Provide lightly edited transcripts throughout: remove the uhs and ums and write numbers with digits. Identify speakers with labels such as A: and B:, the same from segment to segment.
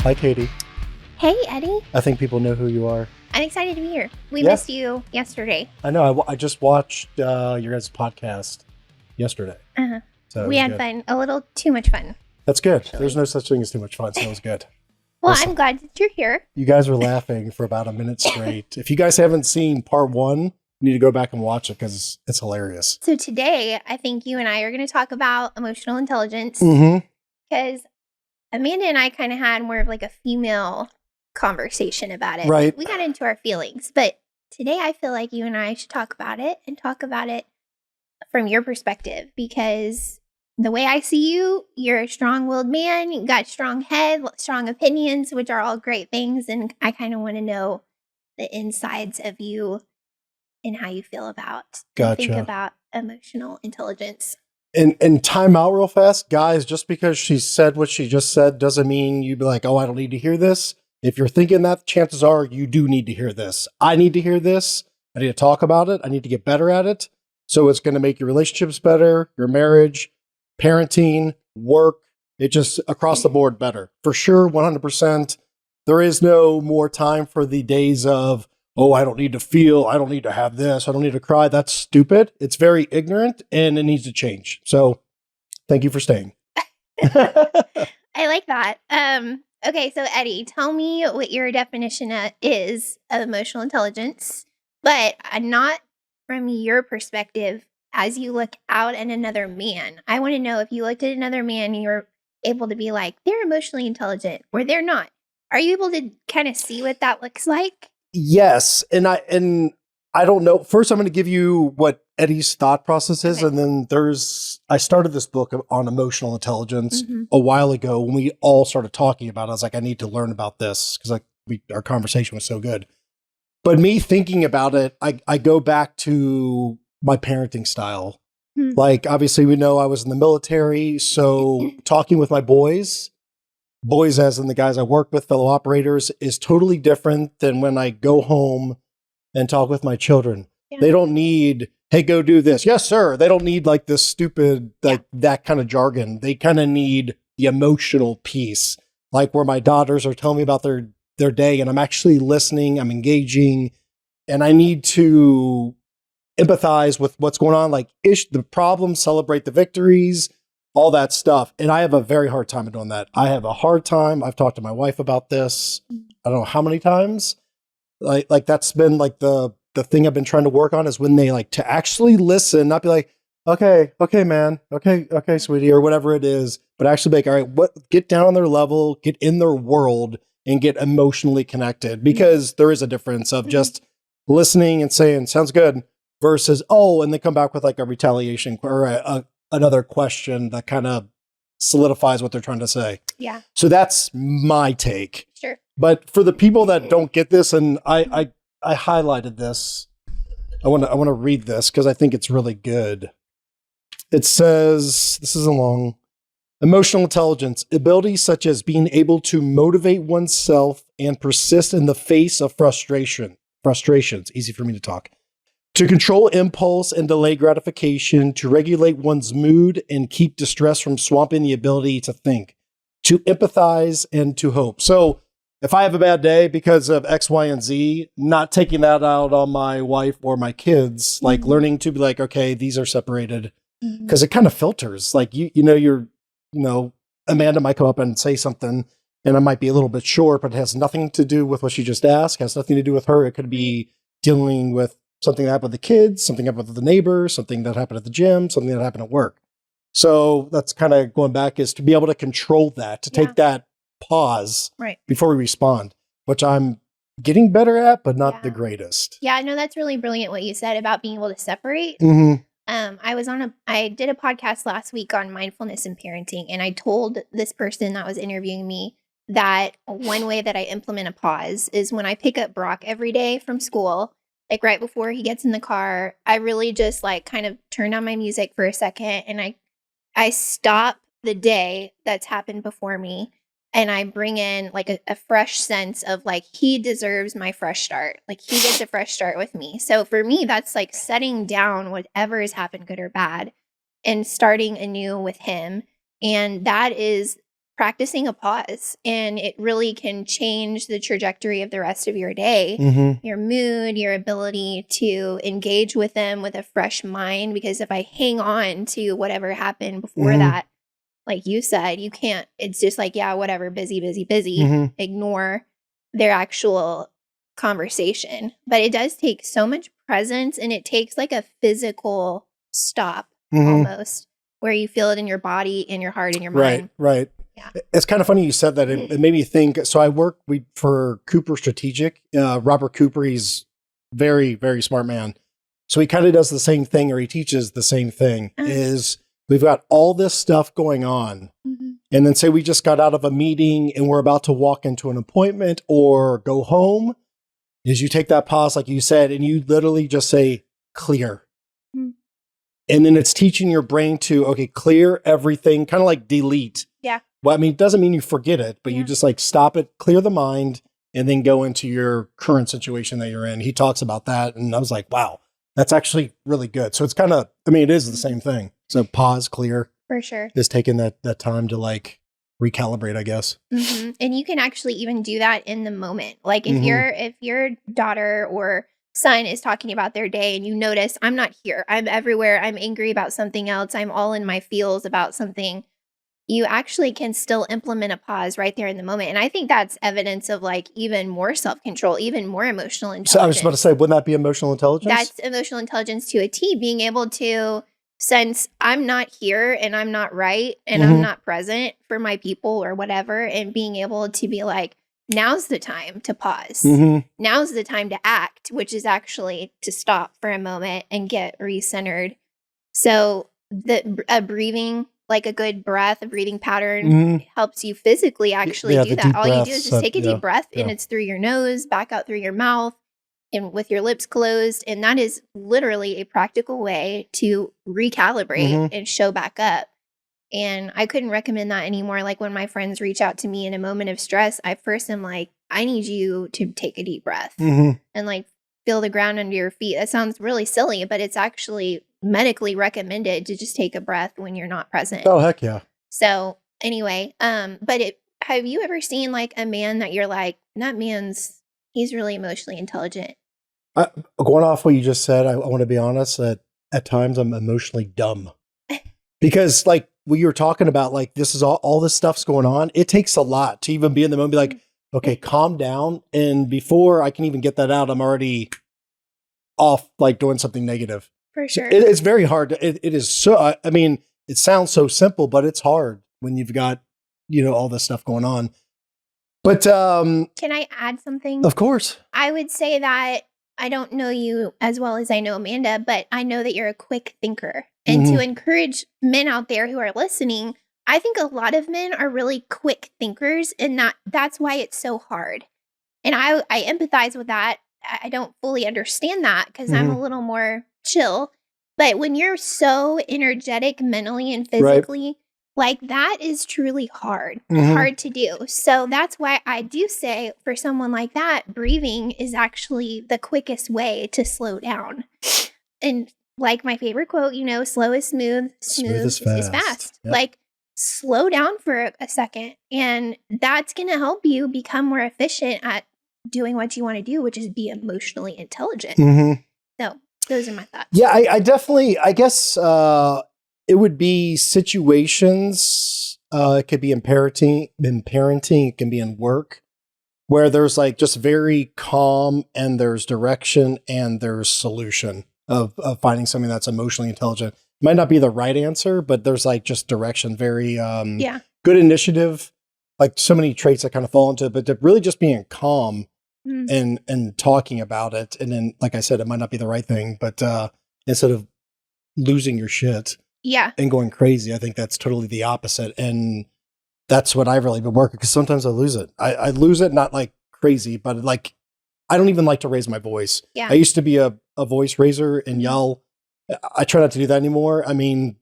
A: Hi, Katy.
B: Hey, Eddie.
A: I think people know who you are.
B: I'm excited to be here. We
A: Yeah.
B: missed you yesterday.
A: I know. I just watched your guys' podcast yesterday.
B: Uh-huh.
A: So
B: We had fun. A little too much fun.
A: That's good.
B: Actually.
A: There's no such thing as too much fun, so it was good.
B: Well,
A: Listen,
B: I'm glad that you're here.
A: you guys were laughing for about a minute straight. If you guys haven't seen part 1, you need to go back and watch it because it's hilarious.
B: So today, I think you and I are going to talk about emotional intelligence
A: Mm-hmm.
B: because Amanda and I kind of had more of like a female conversation about it.
A: Right.
B: We got into our feelings, but today I feel like you and I should talk about it and talk about it from your perspective because the way I see you, you're a strong-willed man, you got strong head, strong opinions, which are all great things, and I kind of want to know the insides of you and how you feel about and think
A: Gotcha.
B: about emotional intelligence.
A: And time out real fast. Guys, just because she said what she just said doesn't mean you'd be like, oh, I don't need to hear this. If you're thinking that, chances are you do need to hear this. I need to hear this. I need to talk about it. I need to get better at it. So it's going to make your relationships better, your marriage, parenting, work. It just across the board better. For sure, 100%. There is no more time for the days of, oh, I don't need to feel, I don't need to have this, I don't need to cry. That's stupid. It's very ignorant and it needs to change. So thank you for staying.
B: I like that. Okay, so Eddie, tell me what your definition is of emotional intelligence, but not from your perspective as you look out at another man. I want to know if you looked at another man and you were able to be like, they're emotionally intelligent or they're not. Are you able to kind of see what that looks like?
A: Yes. And I don't know. First, I'm going to give you what Eddie's thought process is.
B: Okay.
A: And then I started this book on emotional intelligence
B: Mhm.
A: a while ago when we all started talking about it. I was like, I need to learn about this because our conversation was so good. But me thinking about it, I go back to my parenting style.
B: Hmm.
A: Like, obviously, we know I was in the military. So talking with my boys as in the guys I work with, fellow operators, is totally different than when I go home and talk with my children.
B: Yeah.
A: They don't need, hey, go do this. Yes, sir. They don't need like this stupid, that kind of jargon. They kind of need the emotional piece, like where my daughters are telling me about their day and I'm actually listening, I'm engaging, and I need to empathize with what's going on, like the problems, celebrate the victories, all that stuff. And I have a very hard time doing that. I have a hard time. I've talked to my wife about this. I don't know how many times. Like that's been like the thing I've been trying to work on is when they like to actually listen, not be like, okay, man, okay, sweetie, or whatever it is, but actually be like, all right, get down on their level, get in their world and get emotionally connected because there is a difference of just listening and saying, sounds good versus, oh, and they come back with like a retaliation or another question that kind of solidifies what they're trying to say.
B: Yeah.
A: So that's my take.
B: Sure.
A: But for the people that don't get this, and I highlighted this, I want to read this because I think it's really good. It says, this isn't long. Emotional intelligence, abilities such as being able to motivate oneself and persist in the face of frustrations, easy for me to talk, to control impulse and delay gratification, to regulate one's mood and keep distress from swamping the ability to think, to empathize and to hope. So if I have a bad day because of X, Y, and Z, not taking that out on my wife or my kids, like learning to be like, okay, these are separated because it kind of filters. Like, Amanda might come up and say something and I might be a little bit short, but it has nothing to do with what she just asked, has nothing to do with her. It could be dealing with something that happened with the kids, something happened with the neighbor, something that happened at the gym, something that happened at work. So that's kind of going back is to be able to control that, to take that pause before we respond, which I'm getting better at, but not the greatest.
B: Yeah, no, that's really brilliant what you said about being able to separate. I did a podcast last week on mindfulness and parenting, and I told this person that was interviewing me that one way that I implement a pause is when I pick up Brock every day from school, like right before he gets in the car, I really just like kind of turn down my music for a second and I stop the day that's happened before me and I bring in like a fresh sense of like, he deserves my fresh start. Like he gets a fresh start with me. So for me, that's like setting down whatever has happened, good or bad, and starting anew with him. And that is practicing a pause, and it really can change the trajectory of the rest of your day, your mood, your ability to engage with them with a fresh mind. Because if I hang on to whatever happened before that, like you said, you can't, it's just like, yeah, whatever, busy, ignore their actual conversation. But it does take so much presence, and it takes like a physical stop almost, where you feel it in your body, in your heart, in your mind.
A: Right. Yeah. It's kind of funny you said that. It made me think. So I work for Cooper Strategic. Robert Cooper, he's very, very smart man. So he kind of does the same thing, or he teaches the same thing. Is we've got all this stuff going on, and then say we just got out of a meeting and we're about to walk into an appointment or go home. Is you take that pause, like you said, and you literally just say clear. And then it's teaching your brain to, okay, clear everything, kind of like delete.
B: Yeah.
A: Well, I mean, it doesn't mean you forget it, but you just like stop it, clear the mind, and then go into your current situation that you're in. He talks about that. And I was like, wow, that's actually really good. So it's kind of, I mean, it is the same thing. So pause, clear.
B: For sure.
A: Is taking that time to like recalibrate, I guess.
B: And you can actually even do that in the moment. Like if your daughter or son is talking about their day and you notice, I'm not here, I'm everywhere, I'm angry about something else, I'm all in my feels about something, you actually can still implement a pause right there in the moment. And I think that's evidence of like even more self-control, even more emotional intelligence.
A: So I was about to say, wouldn't that be emotional intelligence?
B: That's emotional intelligence to a T, being able to sense I'm not here and I'm not right and I'm not present for my people or whatever, and being able to be like, now's the time to pause. Now's the time to act, which is actually to stop for a moment and get recentered. So a breathing, like a good breath, a breathing pattern helps you physically actually do that. All you do is just take a deep breath and it's through your nose, back out through your mouth, and with your lips closed. And that is literally a practical way to recalibrate and show back up. And I couldn't recommend that anymore. Like when my friends reach out to me in a moment of stress, I first am like, I need you to take a deep breath and like feel the ground under your feet. That sounds really silly, but it's actually medically recommended to just take a breath when you're not present.
A: Oh, heck yeah.
B: So anyway, but have you ever seen like a man that you're like, he's really emotionally intelligent?
A: Going off what you just said, I want to be honest that at times I'm emotionally dumb. Because like what you were talking about, like this is all this stuff's going on. It takes a lot to even be in the moment, be like, okay, calm down. And before I can even get that out, I'm already off, like doing something negative.
B: For sure.
A: It's very hard. It is so, I mean, it sounds so simple, but it's hard when you've got, all this stuff going on. But
B: can I add something?
A: Of course.
B: I would say that I don't know you as well as I know Amanda, but I know that you're a quick thinker. And to encourage men out there who are listening, I think a lot of men are really quick thinkers, and that's why it's so hard. And I empathize with that. I don't fully understand that because I'm a little more chill. But when you're so energetic mentally and physically, like that is truly hard to do. So that's why I do say for someone like that, breathing is actually the quickest way to slow down. And like my favorite quote, slow is smooth, smooth is fast. Yep. Like slow down for a second, and that's going to help you become more efficient at doing what you want to do, which is be emotionally intelligent. So those are my thoughts.
A: Yeah, I definitely, I guess it would be situations. It could be in parenting. It can be in work where there's like just very calm and there's direction and there's solution of finding something that's emotionally intelligent. It might not be the right answer, but there's like just direction, very good initiative, like so many traits that kind of fall into it, but really just being calm and talking about it. And then, like I said, it might not be the right thing, but instead of losing your shit and going crazy, I think that's totally the opposite. And that's what I've really been working, because sometimes I lose it. I lose it, not like crazy, but like, I don't even like to raise my voice. Yeah. I used to be a voice raiser and yell. I try not to do that anymore. I mean,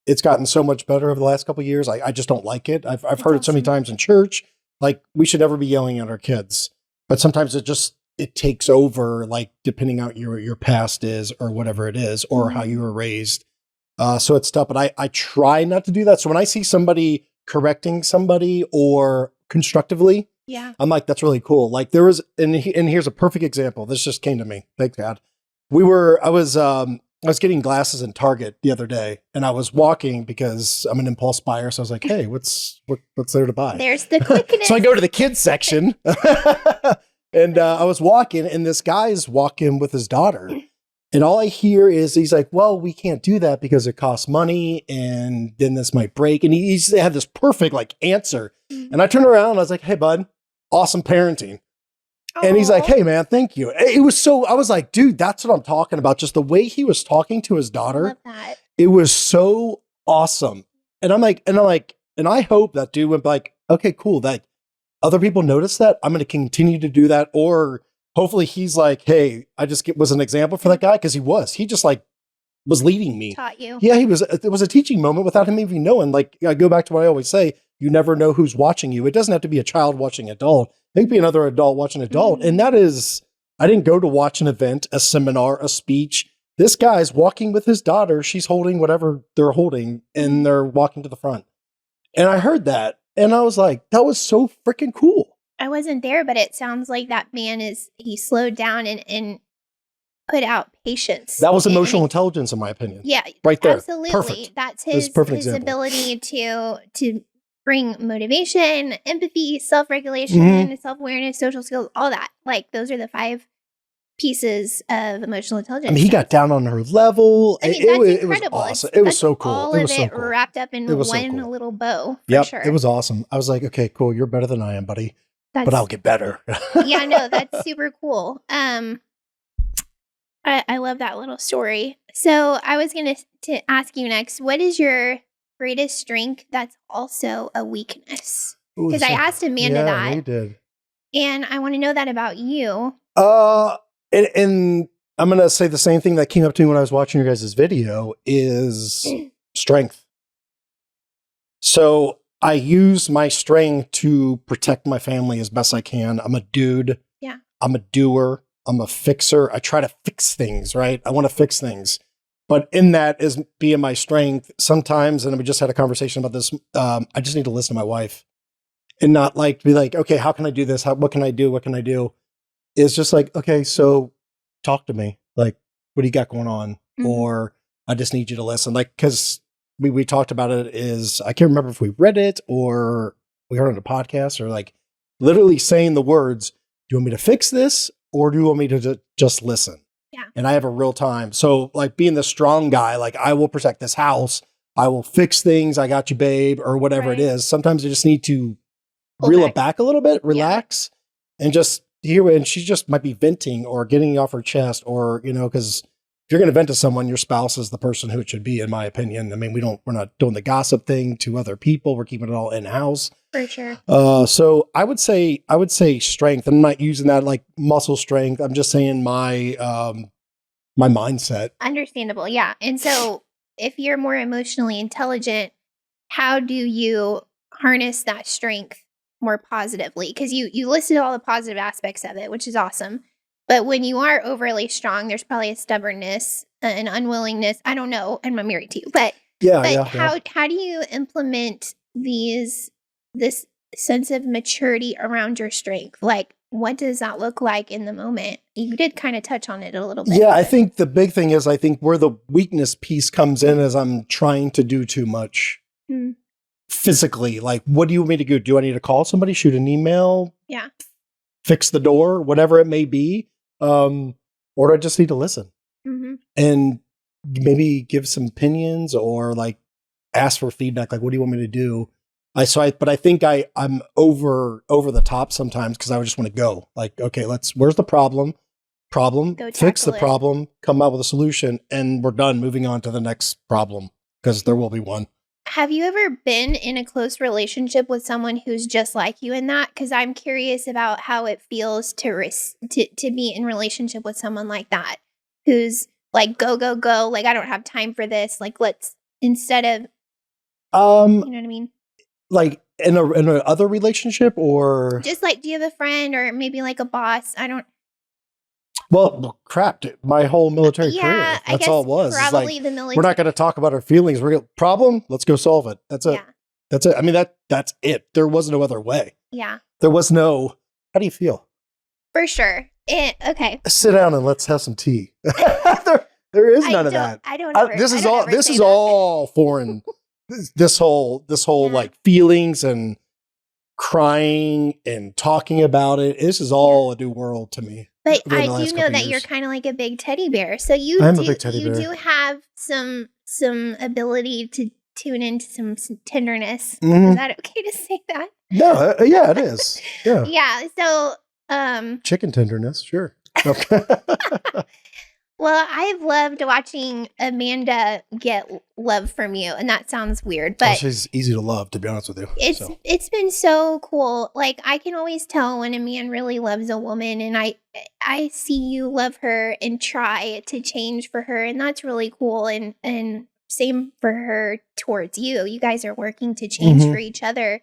A: it's gotten so much better over the last couple of years. I just don't like it. I've heard it so many times in church. Like, we should never be yelling at our kids, but sometimes it takes over, like depending on your past is or whatever it is, or how you were raised. So it's tough, but I try not to do that. So when I see somebody correcting somebody or constructively.
B: Yeah.
A: I'm like, that's really cool. Like there was, and here's a perfect example. This just came to me. Thank God. I was getting glasses in Target the other day, and I was walking because I'm an impulse buyer. So I was like, hey, what's there to buy?
B: There's the quickness.
A: So I go to the kids section and I was walking, and this guy's walking with his daughter. And all I hear is he's like, well, we can't do that because it costs money and then this might break. And he had this perfect like answer. And I turned around and I was like, hey, bud, awesome parenting. And he's like, hey, man, thank you. I was like, dude, that's what I'm talking about. Just the way he was talking to his daughter.
B: Love that.
A: It was so awesome. And I hope that dude went like, okay, cool. That other people notice that. I'm going to continue to do that. Or hopefully he's like, hey, was an example for that guy. Cause he just like was leading me.
B: Taught you.
A: Yeah. It was a teaching moment without him even knowing. Like I go back to what I always say, you never know who's watching you. It doesn't have to be a child watching adult. It could be another adult watching adult. And that is, I didn't go to watch an event, a seminar, a speech. This guy's walking with his daughter. She's holding whatever they're holding and they're walking to the front. And I heard that and I was like, that was so freaking cool.
B: I wasn't there, but it sounds like that man he slowed down and put out patience.
A: That was emotional intelligence, in my opinion.
B: Yeah,
A: right there.
B: Absolutely.
A: Perfect.
B: That's his ability to bring motivation, empathy, self-regulation, self-awareness, social skills, all that. Like those are the 5 pieces of emotional intelligence.
A: I mean, he got down on her level.
B: I mean, that's incredible.
A: It was awesome. It was so cool.
B: All
A: it
B: of
A: was so
B: it
A: cool.
B: wrapped up in one little bow.
A: Yep,
B: sure.
A: It was awesome. I was like, okay, cool. You're better than I am, buddy. But I'll get better.
B: Yeah, no, that's super cool. I love that little story. So I was going to ask you next, what is your greatest strength that's also a weakness? Because I asked Amanda that.
A: You did.
B: And I want to know that about you.
A: And I'm going to say the same thing that came up to me when I was watching your guys' video is strength. So I use my strength to protect my family as best I can. I'm a dude.
B: Yeah. I'm
A: a doer. I'm a fixer. I try to fix things, right? I want to fix things. But in that is being my strength sometimes, and we just had a conversation about this, I just need to listen to my wife and not like be like, okay, how can I do this? What can I do? What can I do? It's just like, okay, so talk to me. Like, what do you got going on? Or I just need you to listen. Like, because we talked about it is, I can't remember if we read it or we heard on a podcast or like literally saying the words, do you want me to fix this? Or do you want me to just listen?
B: Yeah.
A: And I have a real time. So like being the strong guy, like I will protect this house. I will fix things. I got you, babe, or whatever it is. Sometimes you just need to reel it back a little bit, relax, and just hear it. And she just might be venting or getting off her chest or, because if you're going to vent to someone, your spouse is the person who it should be, in my opinion. I mean, we're not doing the gossip thing to other people. We're keeping it all in house.
B: For sure.
A: So I would say strength. I'm not using that like muscle strength. I'm just saying my mindset.
B: Understandable. Yeah. And so if you're more emotionally intelligent, how do you harness that strength more positively? Because you listed all the positive aspects of it, which is awesome. But when you are overly strong, there's probably a stubbornness, an unwillingness. I don't know. I'm not married to you, but how do you implement this sense of maturity around your strength? Like, what does that look like in the moment? You did kind of touch on it a little bit.
A: Yeah, I think the big thing is where the weakness piece comes in is I'm trying to do too much physically. Like, what do you want me to do? Do I need to call somebody, shoot an email?
B: Yeah.
A: Fix the door, whatever it may be. Or do I just need to listen and maybe give some opinions or like ask for feedback? Like, what do you want me to do? But I think I'm over the top sometimes because I just want to go like, okay, where's the problem, fix the problem, come out with a solution, and we're done moving on to the next problem because there will be one.
B: Have you ever been in a close relationship with someone who's just like you in that? Because I'm curious about how it feels to be in relationship with someone like that, who's like, go, go, go. Like, I don't have time for this. Like, let's, instead of, you know what I mean?
A: Like in a other relationship or
B: just like, do you have a friend or maybe like a boss?
A: Well, crap, dude. My whole military career. That's all it was.
B: Probably the military.
A: We're not going to talk about our feelings. Problem? Let's go solve it. That's it. That's it. I mean, that's it. There was no other way.
B: Yeah.
A: There was no, how do you feel?
B: For sure. Okay.
A: Sit down and let's have some tea. there is none of that.
B: I don't ever,
A: this is
B: I don't
A: all
B: ever
A: this
B: say
A: is
B: that.
A: all foreign. This whole
B: Yeah.
A: like feelings and crying and talking about it. This is all a new world to me.
B: But
A: over the
B: I
A: last
B: do know
A: couple
B: that you're
A: years.
B: kind of like a big teddy bear. So you
A: I am
B: do,
A: a big teddy
B: you
A: bear.
B: do have some ability to tune into some tenderness.
A: Mhm.
B: Is that okay to say that?
A: No, yeah, it is. Yeah.
B: Yeah. So,
A: Chicken tenderness, sure. Okay.
B: well, I've loved watching Amanda get love from you, and that sounds weird, but
A: she's easy to love, to be honest with you.
B: it's been so cool. Like, I can always tell when a man really loves a woman, and I see you love her and try to change for her, and that's really cool. And same for her towards you. You guys are working to change
A: Mhm.
B: for each other.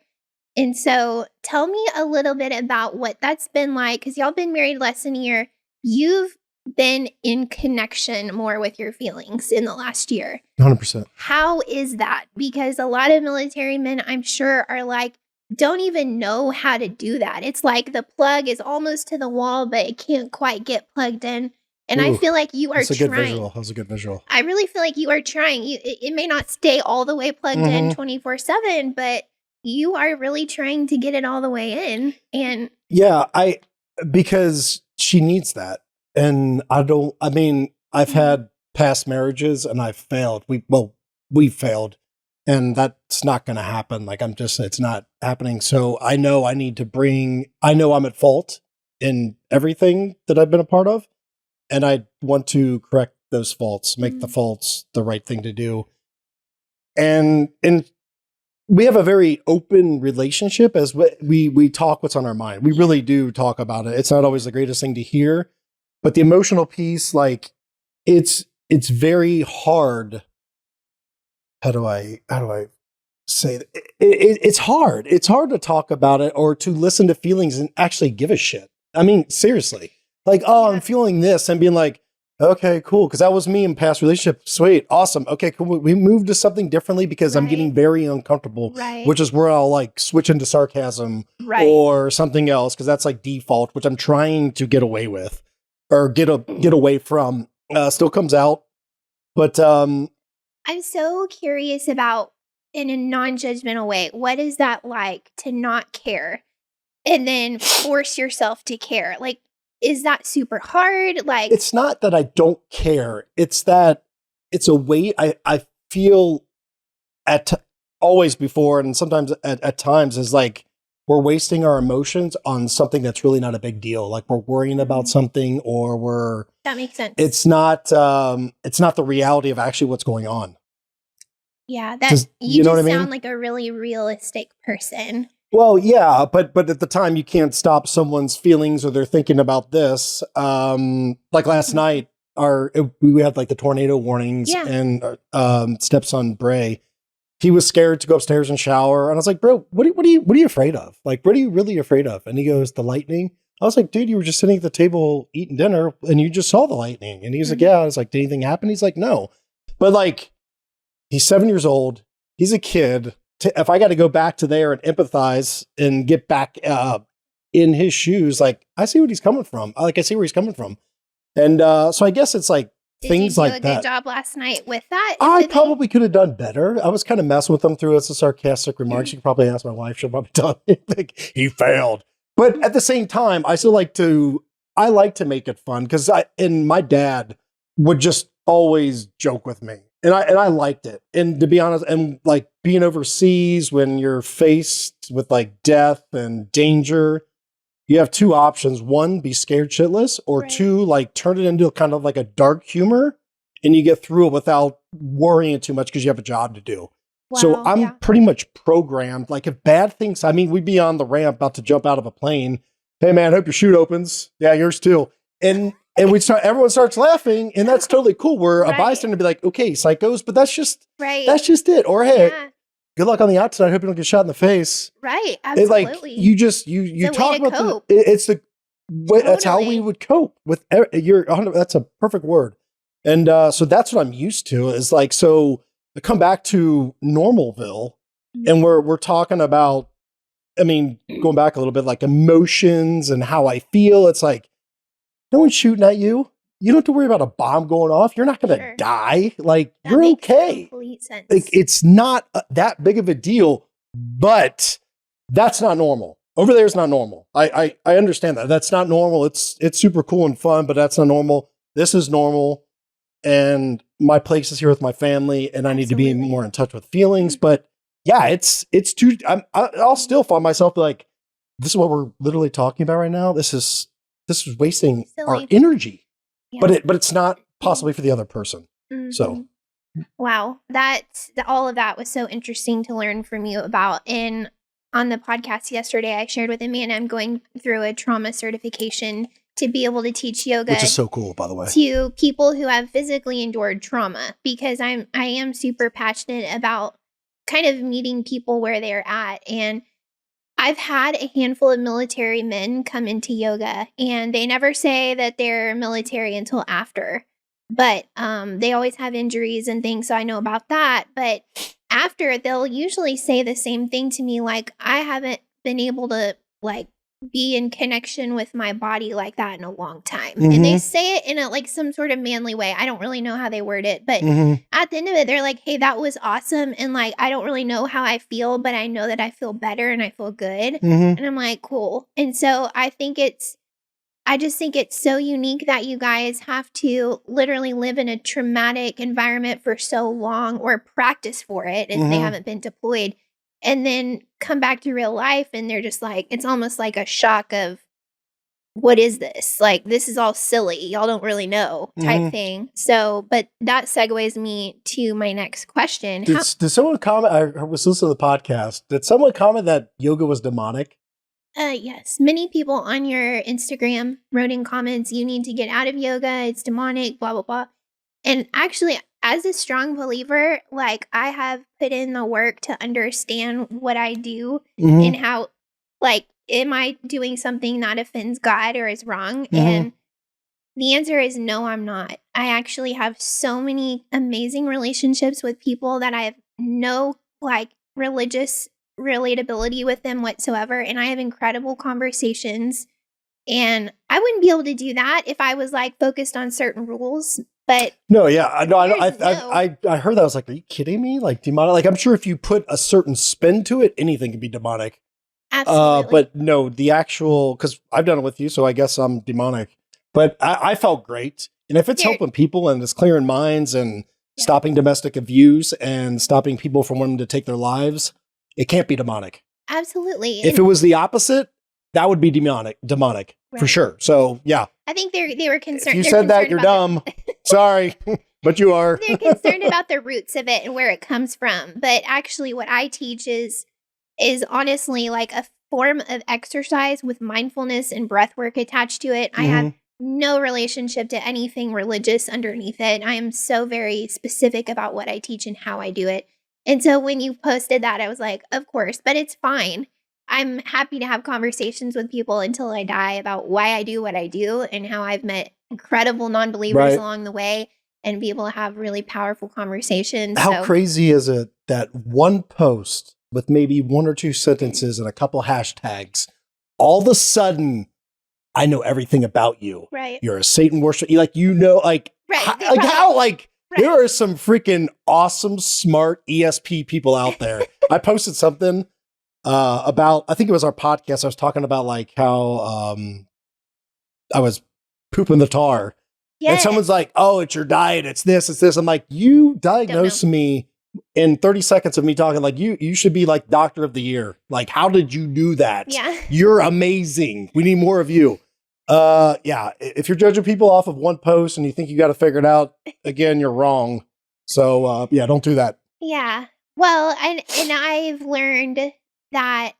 B: And so tell me a little bit about what that's been like, because y'all been married less than a year. You've been in connection more with your feelings in the last year.
A: 100%.
B: How is that? Because a lot of military men, I'm sure, are like, don't even know how to do that. It's like the plug is almost to the wall, but it can't quite get plugged in. And I
A: Ooh,
B: feel like you are
A: That's a good
B: trying.
A: visual. That was a good visual.
B: I really feel like you are trying. It may not stay all the way plugged in
A: Mhm.
B: 24/7, but you are really trying to get it all the way in. And
A: Yeah, because she needs that. And I've had past marriages and I've failed. We failed. And that's not going to happen. Like, it's not happening. So I know I know I'm at fault in everything that I've been a part of. And I want to correct those faults, make the faults the right thing to do. And we have a very open relationship as we talk what's on our mind. We really do talk about it. It's not always the greatest thing to hear, but the emotional piece, like, it's very hard. How do I say that? It's hard. It's hard to talk about it or to listen to feelings and actually give a shit. I mean, seriously, like, oh, I'm feeling this and being like, okay, cool. Cause that was me in past relationships. Sweet. Awesome. Okay, cool. We moved to something differently because I'm getting very uncomfortable, which is where I'll like switch into sarcasm or something else. Cause that's like default, which I'm trying to get away with or get away from. Still comes out. But,
B: I'm so curious about, in a non-judgmental way, what is that like to not care and then force yourself to care? Like, is that super hard? Like,
A: it's not that I don't care. It's that it's a weight I feel always before, and sometimes at times, is like we're wasting our emotions on something that's really not a big deal. Like, we're worrying about something, or
B: that makes sense.
A: It's not the reality of actually what's going on.
B: Yeah,
A: you know what I mean?
B: Sound like a really realistic person.
A: Well, yeah, but at the time you can't stop someone's feelings or they're thinking about this. Like last night, we had like the tornado warnings, and stepson Bray, he was scared to go upstairs and shower, and I was like, bro, what are you afraid of? Like, what are you really afraid of? And he goes, the lightning. I was like, dude, you were just sitting at the table eating dinner and you just saw the lightning. And he's like, yeah. I was like, did anything happen? He's like, no. But like, he's 7 years old. He's a kid. If I got to go back to there and empathize and get back in his shoes, like, I see what he's coming from. I see where he's coming from. And so I guess it's like things like that. Did you do a good
B: job last night with that?
A: I probably could have done better. I was kind of messing with him through some sarcastic remarks. You could probably ask my wife. She'll probably tell me like, he failed. But at the same time, I like to make it fun because my dad would just always joke with me. And I liked it. And to be honest, and like being overseas when you're faced with like death and danger, you have two options. One, be scared shitless, or two, like turn it into kind of like a dark humor and you get through it without worrying too much because you have a job to do. Wow, so I'm pretty much programmed. Like, if bad things, we'd be on the ramp about to jump out of a plane. Hey man, hope your chute opens. Yeah, yours too. And everyone starts laughing, and that's totally cool. Where a bystander be like, okay, psychos, but that's just it. Or hey, good luck on the outside. I hope you don't get shot in the face.
B: Right, absolutely.
A: You talk about that's how we would cope with that's a perfect word. And so that's what I'm used to, is like, so I come back to Normalville And we're talking about, I mean, going back a little bit, like emotions and how I feel. It's like, no one's shooting at you. You don't have to worry about a bomb going off. You're not going to die. Like,
B: that
A: you're
B: makes
A: okay.
B: complete sense.
A: Like, it's not that big of a deal, but that's not normal. Over there is not normal. I understand that. That's not normal. It's super cool and fun, but that's not normal. This is normal. And my place is here with my family, and I need to be more in touch with feelings. But yeah, it's too, I'll still find myself like, this is what we're literally talking about right now. This is wasting our energy. Yeah. But it's not possibly for the other person. Mm-hmm. So,
B: wow, all of that was so interesting to learn from you about. And on the podcast yesterday, I shared with Amanda, I'm going through a trauma certification to be able to teach yoga,
A: which is so cool, by the way,
B: to people who have physically endured trauma, because I am super passionate about kind of meeting people where they're at. And I've had a handful of military men come into yoga, and they never say that they're military until after, but they always have injuries and things, so I know about that. But after, they'll usually say the same thing to me, like, I haven't been able to like be in connection with my body like that in a long time. Mm-hmm. And they say it in a like some sort of manly way. I don't really know how they word it, but at the end of it, they're like, hey, that was awesome. And like, I don't really know how I feel, but I know that I feel better and I feel good. And I'm like, cool. And so I just think it's so unique that you guys have to literally live in a traumatic environment for so long, or practice for it if they haven't been deployed, and then come back to real life, and they're just like, it's almost like a shock of, what is this? Like, this is all silly. Y'all don't really know type thing. So, but that segues me to my next question.
A: Did someone comment? I was listening to the podcast. Did someone comment that yoga was demonic?
B: Yes. Many people on your Instagram wrote in comments, you need to get out of yoga. It's demonic, blah, blah, blah. And actually, as a strong believer, like, I have put in the work to understand what I do and how, like, am I doing something that offends God or is wrong? And the answer is no, I'm not. I actually have so many amazing relationships with people that I have no, like, religious relatability with them whatsoever. And I have incredible conversations. And I wouldn't be able to do that if I was, like, focused on certain rules. But
A: no, yeah, I heard that. I was like, are you kidding me? Like, demonic? Like, I'm sure if you put a certain spin to it, anything could be demonic.
B: Absolutely.
A: But no, the actual, because I've done it with you, so I guess I'm demonic. But I felt great. And if it's helping people and it's clearing minds and stopping domestic abuse and stopping people from wanting to take their lives, it can't be demonic.
B: Absolutely.
A: If it was the opposite, that would be demonic for sure. So, yeah.
B: I think they were concerned.
A: If you said that, you're dumb. Sorry, but you are.
B: They're concerned about the roots of it and where it comes from. But actually, what I teach is honestly like a form of exercise with mindfulness and breath work attached to it. I have no relationship to anything religious underneath it. I am so very specific about what I teach and how I do it. And so when you posted that, I was like, of course, but it's fine. I'm happy to have conversations with people until I die about why I do what I do and how I've met incredible non-believers along the way and be able to have really powerful conversations.
A: How crazy is it that one post with maybe one or two sentences and a couple hashtags, all of a sudden, I know everything about you.
B: Right.
A: You're a Satan worshiper. Like, you know, like, there are some freaking awesome, smart ESP people out there. I posted something about, I think it was our podcast. I was talking about like how I was pooping the tar. Yes. And someone's like, oh, it's your diet. It's this, it's this. I'm like, you diagnosed me in 30 seconds of me talking, like, you should be like doctor of the year. Like, how did you do that?
B: Yeah.
A: You're amazing. We need more of you. If you're judging people off of one post and you think you got to figure it out, again, you're wrong. So, don't do that.
B: Yeah. Well, and I've learned that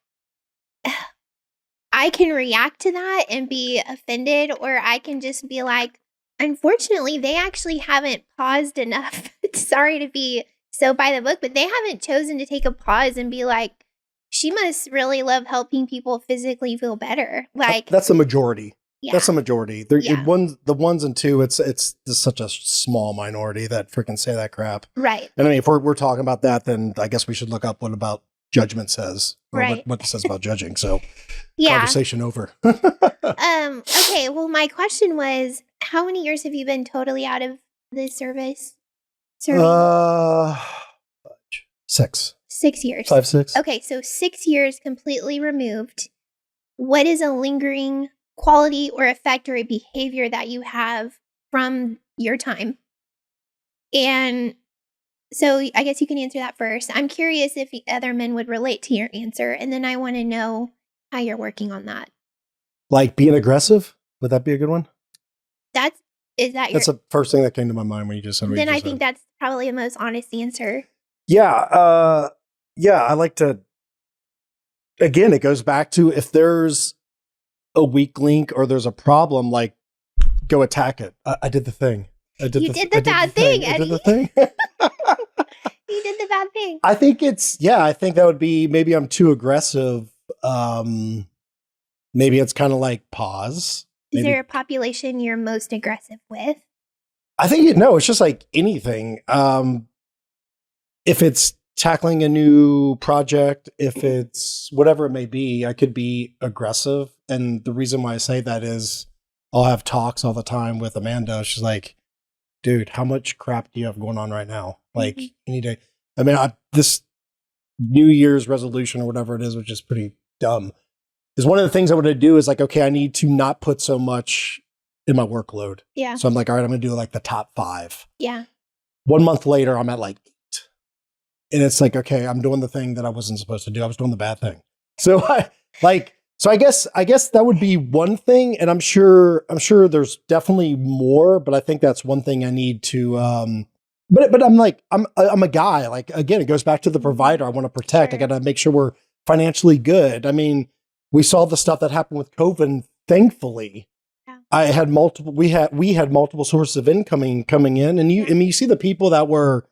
B: I can react to that and be offended, or I can just be like, unfortunately, they actually haven't paused enough. Sorry to be so by the book, but they haven't chosen to take a pause and be like, she must really love helping people physically feel better. Like,
A: that's the majority.
B: Yeah.
A: That's the majority. The ones and two, it's just such a small minority that freaking say that crap.
B: Right.
A: And I mean, if we're talking about that, then I guess we should look up what about judgment says, or
B: Right.
A: what it says about judging. So
B: Yeah.
A: conversation over.
B: Okay. Well, my question was, how many years have you been totally out of the service? Serving?
A: 6.
B: 6 years.
A: 5, 6.
B: Okay, so 6 years completely removed. What is a lingering quality or effect or a behavior that you have from your time? And so I guess you can answer that first. I'm curious if other men would relate to your answer, and then I want to know how you're working on that.
A: Like being aggressive? Would that be a good one?
B: That's
A: That's the first thing that came to my mind when you just said what
B: then
A: you
B: I
A: just
B: think
A: said.
B: that's probably the most honest answer.
A: Yeah. Yeah, I like to, again, it goes back to if there's a weak link or there's a problem, like go attack it. I did the thing.
B: You did the bad thing,
A: I did the
B: Eddie.
A: thing.
B: You did the bad thing.
A: I think I think that would be, maybe I'm too aggressive. Maybe it's kind of like pause.
B: Is there a population you're most aggressive with?
A: I think no, it's just like anything. If it's tackling a new project, if it's whatever it may be, I could be aggressive. And the reason why I say that is I'll have talks all the time with Amanda. She's like, dude, how much crap do you have going on right now? Like, you need to, I mean, this New Year's resolution or whatever it is, which is pretty dumb, is one of the things I want to do is like, okay, I need to not put so much in my workload.
B: Yeah.
A: So I'm like, all right, I'm going to do like the top 5.
B: Yeah.
A: 1 month later, I'm at like 8. And it's like, okay, I'm doing the thing that I wasn't supposed to do. I was doing the bad thing. So I guess that would be one thing. And I'm sure there's definitely more, but I think that's one thing I need to, but I'm like, I'm a guy, like, again, it goes back to the provider I want to protect.
B: Sure.
A: I got to make sure we're financially good. I mean, we saw the stuff that happened with COVID. Thankfully, yeah. We had multiple sources of income coming in. And you see the people that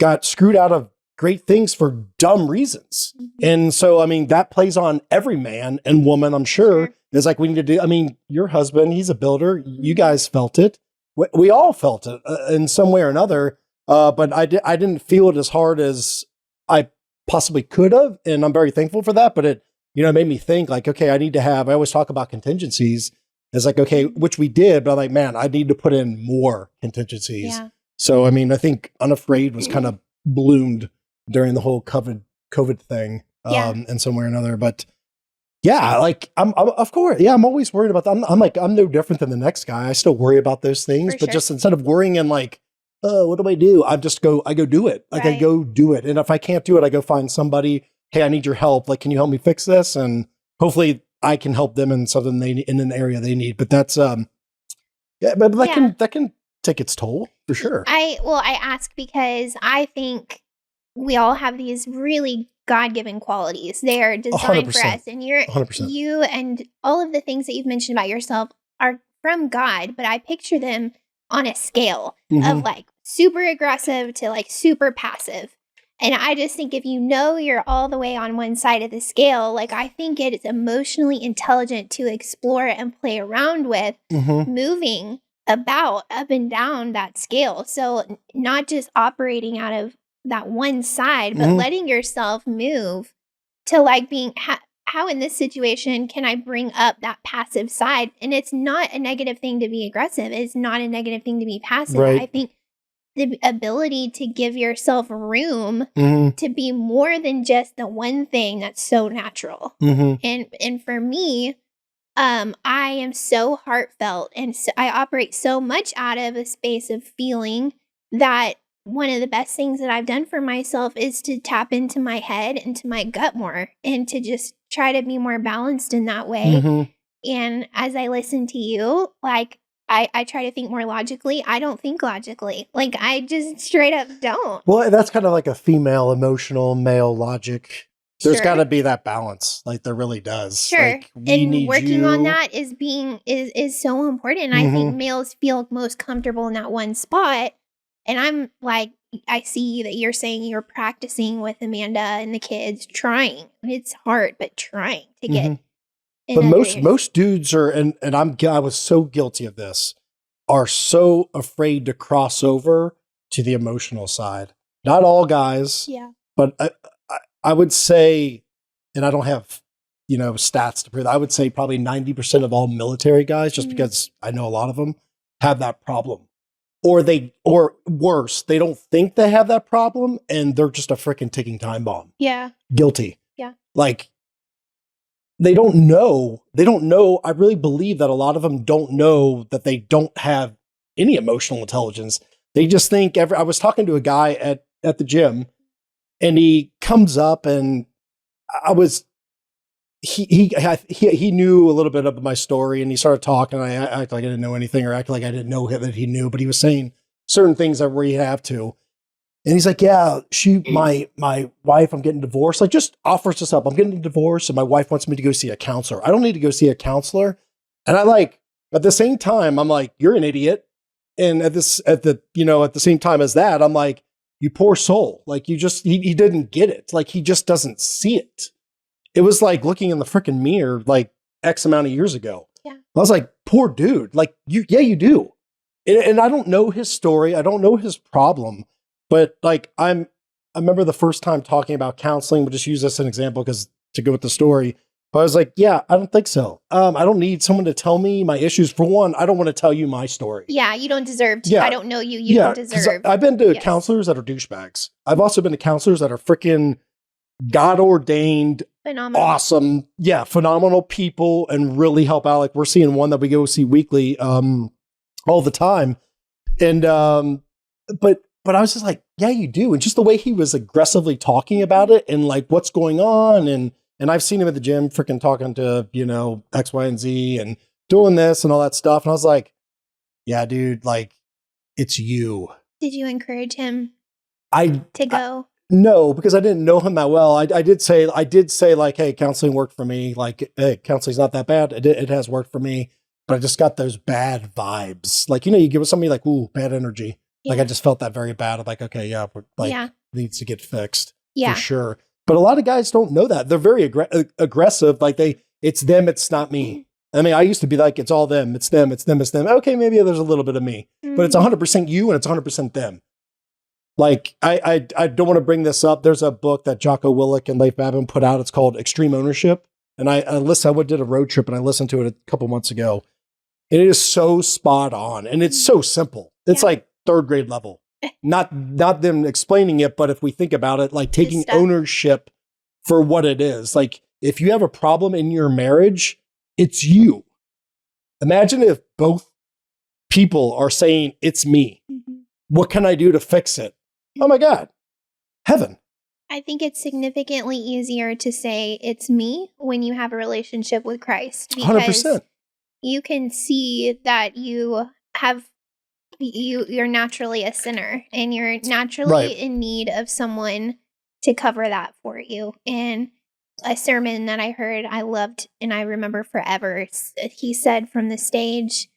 A: got screwed out of great things for dumb reasons. Mm-hmm. And so, I mean, that plays on every man and woman, I'm sure. It's like, we need to do, I mean, your husband, he's a builder. Mm-hmm. You guys felt it. We all felt it in some way or another. But I didn't feel it as hard as I possibly could have. And I'm very thankful for that. But it made me think like, okay, I always talk about contingencies. It's like, okay, which we did, but I'm like, man, I need to put in more contingencies. Yeah. So, I mean, I think Unafraid was kind of bloomed during the whole COVID thing, in some way or another. But yeah, like I'm of course, yeah, I'm always worried about that. I'm no different than the next guy. I still worry about those things, but just instead of worrying and like, oh, what do I do? I go do it. Like I go do it. And if I can't do it, I go find somebody. Hey, I need your help. Like, can you help me fix this? And hopefully I can help them in something in an area they need. But that's but that can take its toll for sure.
B: I ask because I think we all have these really God-given qualities. They are designed 100%. For us. And you and all of the things that you've mentioned about yourself are from God, but I picture them on a scale of like super aggressive to like super passive. And I just think if you're all the way on one side of the scale, like I think it is emotionally intelligent to explore and play around with moving about up and down that scale. So not just operating out of that one side, but letting yourself move to like being how in this situation can I bring up that passive side? And it's not a negative thing to be aggressive. It's not a negative thing to be passive. Right. I think the ability to give yourself room to be more than just the one thing that's so natural. And for me, I am so heartfelt and so I operate so much out of a space of feeling that one of the best things that I've done for myself is to tap into my head and to my gut more and to just try to be more balanced in that way. And as I listen to you, like I try to think more logically. I don't think logically. Like I just straight up don't.
A: Well, that's kind of like a female emotional, male logic. There's got to be that balance. Like there really does.
B: Sure.
A: Like,
B: and working on that is so important. I think males feel most comfortable in that one spot. And I'm like, I see that you're saying you're practicing with Amanda and the kids, trying. It's hard, but trying to get.
A: But most dudes are, and I was so guilty of this, are so afraid to cross over to the emotional side. Not all guys, but I would say, and I don't have, stats to prove that, I would say probably 90% of all military guys, just because I know a lot of them, have that problem. Or worse, they don't think they have that problem and they're just a freaking ticking time bomb.
B: Yeah.
A: Guilty.
B: Yeah.
A: Like, they don't know. I really believe that a lot of them don't know that they don't have any emotional intelligence. They just think I was talking to a guy at the gym, and he comes up, and he knew a little bit of my story, and he started talking. And I acted like I didn't know anything, or acted like I didn't know that he knew, but he was saying certain things that we have to. And he's like, yeah, my wife, I'm getting divorced. Like, just offers us up. I'm getting a divorce, and my wife wants me to go see a counselor. I don't need to go see a counselor. And at the same time, I'm like, you're an idiot. And at the same time as that, I'm like, you poor soul. Like, he didn't get it. Like, he just doesn't see it. It was like looking in the freaking mirror, like X amount of years ago.
B: Yeah.
A: I was like, poor dude. Like, you do. And I don't know his story. I don't know his problem. But like, I remember the first time talking about counseling, we'll just use this as an example because to go with the story. But I was like, yeah, I don't think so. I don't need someone to tell me my issues. For one, I don't want to tell you my story.
B: Yeah, you don't deserve to. Yeah. I don't know you. You don't deserve.
A: I've been to counselors that are douchebags. I've also been to counselors that are freaking God ordained, phenomenal, awesome, phenomenal people, and really help out. Like, we're seeing one that we go see weekly, all the time, and but I was just like, yeah, you do, and just the way he was aggressively talking about it, and like what's going on, and I've seen him at the gym, freaking talking to X, Y, and Z, and doing this and all that stuff, and I was like, yeah, dude, like, it's you.
B: Did you encourage him to go?
A: No, because I didn't know him that well. I did say like, hey, counseling worked for me. Like, hey, counseling's not that bad. It has worked for me, but I just got those bad vibes. Like, you give somebody like, ooh, bad energy. Yeah. Like, I just felt that very bad. I'm like, okay, needs to get fixed for sure. But a lot of guys don't know that. They're very aggressive. Like, it's them, it's not me. I mean, I used to be like, it's all them. It's them. It's them. It's them. Okay, maybe there's a little bit of me, but it's 100% you and it's 100% them. Like, I don't want to bring this up. There's a book that Jocko Willink and Leif Babin put out. It's called Extreme Ownership. And I did a road trip and I listened to it a couple months ago. And it is so spot on. And it's so simple. It's like third grade level. Not them explaining it, but if we think about it, like taking ownership for what it is. Like, if you have a problem in your marriage, it's you. Imagine if both people are saying, it's me. Mm-hmm. What can I do to fix it? Oh my God, heaven.
B: I think it's significantly easier to say it's me when you have a relationship with Christ. Because 100%. You can see that you're naturally a sinner and you're naturally in need of someone to cover that for you. And a sermon that I heard, I loved, and I remember forever. He said from the stage,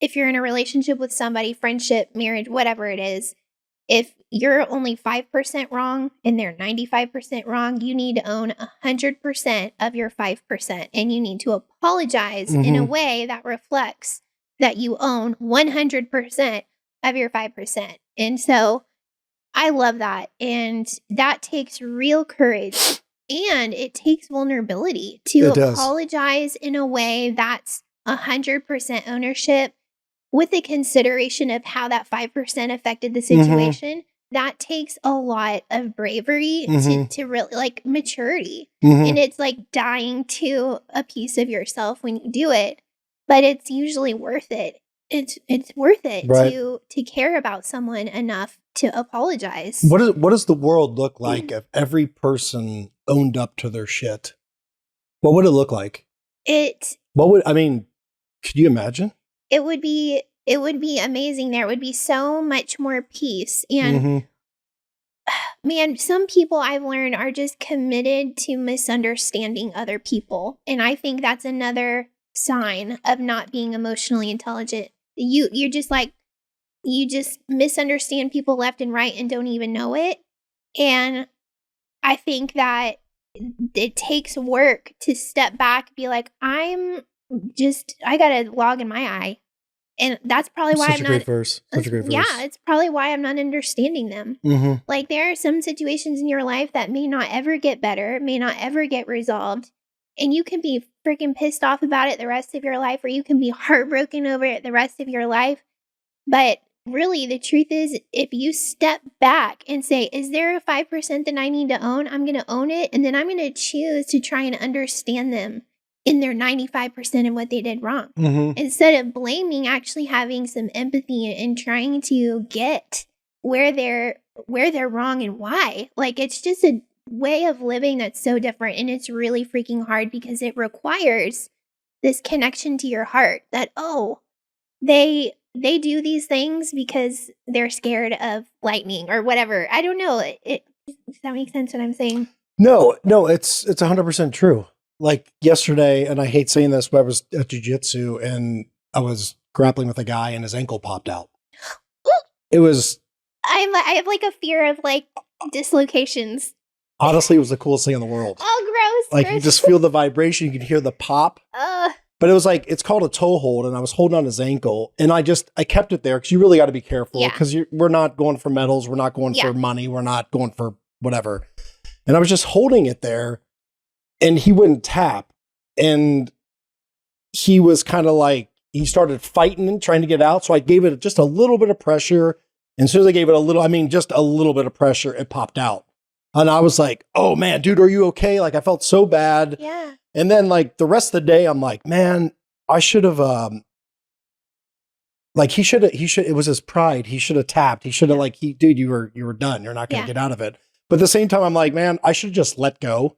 B: if you're in a relationship with somebody, friendship, marriage, whatever it is, if you're only 5% wrong and they're 95% wrong, you need to own 100% of your 5%. And you need to apologize in a way that reflects that you own 100% of your 5%. And so I love that. And that takes real courage and it takes vulnerability to apologize in a way that's 100% ownership with the consideration of how that 5% affected the situation. That takes a lot of bravery to really, like, maturity. And it's like dying to a piece of yourself when you do it, but it's usually worth it. It's worth it to care about someone enough to apologize.
A: What does the world look like if every person owned up to their shit? What would it look like? Could you imagine?
B: It would be amazing. There would be so much more peace. And man, some people I've learned are just committed to misunderstanding other people. And I think that's another sign of not being emotionally intelligent. You just misunderstand people left and right and don't even know it. And I think that it takes work to step back, be like, I got a log in my eye. And that's probably why
A: Such a great verse. Such a great verse.
B: Yeah, it's probably why I'm not understanding them.
A: Mm-hmm.
B: Like, there are some situations in your life that may not ever get better, may not ever get resolved. And you can be freaking pissed off about it the rest of your life, or you can be heartbroken over it the rest of your life. But really, the truth is, if you step back and say, is there a 5% that I need to own? I'm going to own it. And then I'm going to choose to try and understand them in their 95% of what they did wrong.
A: Mm-hmm.
B: Instead of blaming, actually having some empathy and trying to get where they're wrong and why. Like, it's just a way of living that's so different, and it's really freaking hard because it requires this connection to your heart that, oh, they do these things because they're scared of lightning or whatever. I don't know. Does that make sense what I'm saying?
A: No, it's 100% true. Like yesterday, and I hate saying this, but I was at jiu-jitsu and I was grappling with a guy and his ankle popped out. It was...
B: I have like a fear of like dislocations.
A: Honestly, it was the coolest thing in the world.
B: Oh, gross.
A: Like you just feel the vibration, you can hear the pop. But it was like, it's called a toe hold, and I was holding on his ankle, and I kept it there because you really got to be careful because we're not going for medals, we're not going for money, we're not going for whatever. And I was just holding it there, and he wouldn't tap. And he was kind of like, he started fighting and trying to get out. So I gave it just a little bit of pressure. And as soon as I gave it just a little bit of pressure, it popped out. And I was like, oh man, dude, are you okay? Like I felt so bad.
B: Yeah.
A: And then like the rest of the day, I'm like, man, I should have, like he should, it was his pride. He should have tapped. He should have dude, you were done. You're not going to get out of it. But at the same time, I'm like, man, I should just let go.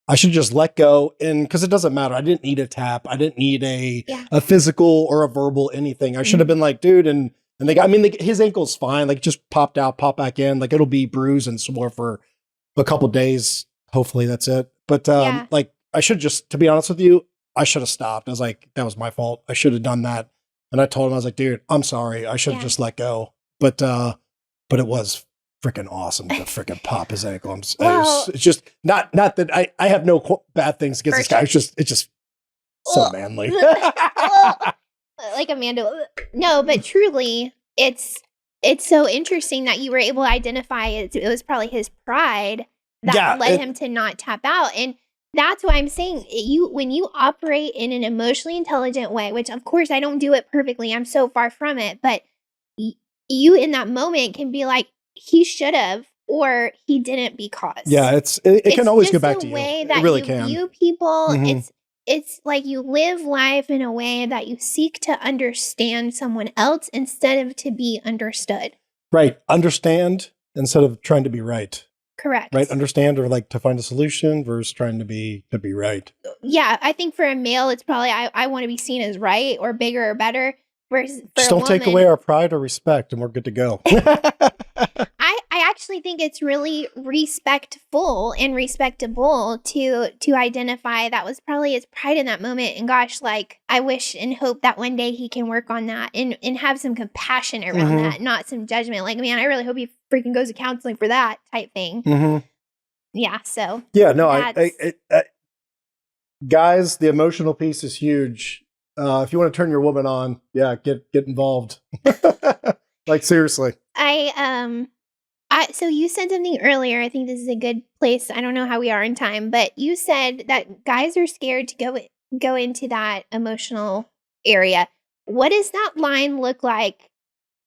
A: And cause it doesn't matter. I didn't need a tap. I didn't need a physical or a verbal anything. I should have been like, dude. And they got, his ankle's fine. Like just popped out, pop back in. Like it'll be bruised and sore for a couple days. Hopefully that's it. But like I should just, to be honest with you, I should have stopped. I was like, that was my fault. I should have done that. And I told him, I was like, dude, I'm sorry. I should have just let go. But it was freaking awesome to freaking pop his ankle. It's just not that I have no bad things against this guy. It's just so manly.
B: Like Amanda. No, but truly, it's so interesting that you were able to identify it was probably his pride that led him to not tap out. And that's why I'm saying when you operate in an emotionally intelligent way, which of course I don't do it perfectly, I'm so far from it, but you in that moment can be like, he should have, or he didn't because.
A: Yeah, it can always go back to you.
B: It's just a way that
A: it really
B: you
A: can.
B: view people.
A: Mm-hmm.
B: It's like you live life in a way that you seek to understand someone else instead of to be understood.
A: Right. Understand instead of trying to be right.
B: Correct.
A: Right. Understand or like to find a solution versus trying to be right.
B: Yeah. I think for a male, it's probably, I want to be seen as right or bigger or better. Versus
A: just don't take away our pride or respect and we're good to go.
B: I actually think it's really respectful and respectable to identify that was probably his pride in that moment. And gosh, like I wish and hope that one day he can work on that and have some compassion around that, not some judgment. Like, man, I really hope he freaking goes to counseling for that type thing.
A: Mm-hmm.
B: Yeah. So
A: yeah, no, I guys, the emotional piece is huge. If you want to turn your woman on, get involved. Like seriously.
B: So you said something earlier. I think this is a good place. I don't know how we are in time, but you said that guys are scared to go into that emotional area. What does that line look like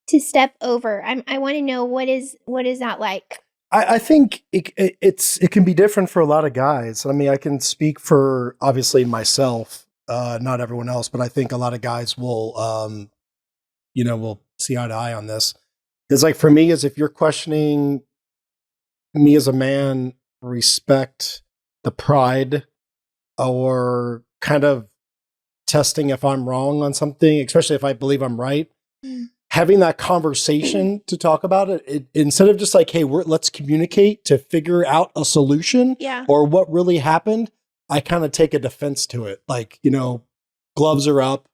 B: to step over? I want to know what is that like?
A: I think it can be different for a lot of guys. I mean, I can speak for obviously myself, not everyone else, but I think a lot of guys will, will see eye to eye on this. It's like for me, is if you're questioning me as a man, respect the pride, or kind of testing if I'm wrong on something, especially if I believe I'm right. Having that conversation to talk about it instead of just like, hey, let's communicate to figure out a solution or what really happened. I kind of take a defense to it. Like, gloves are up.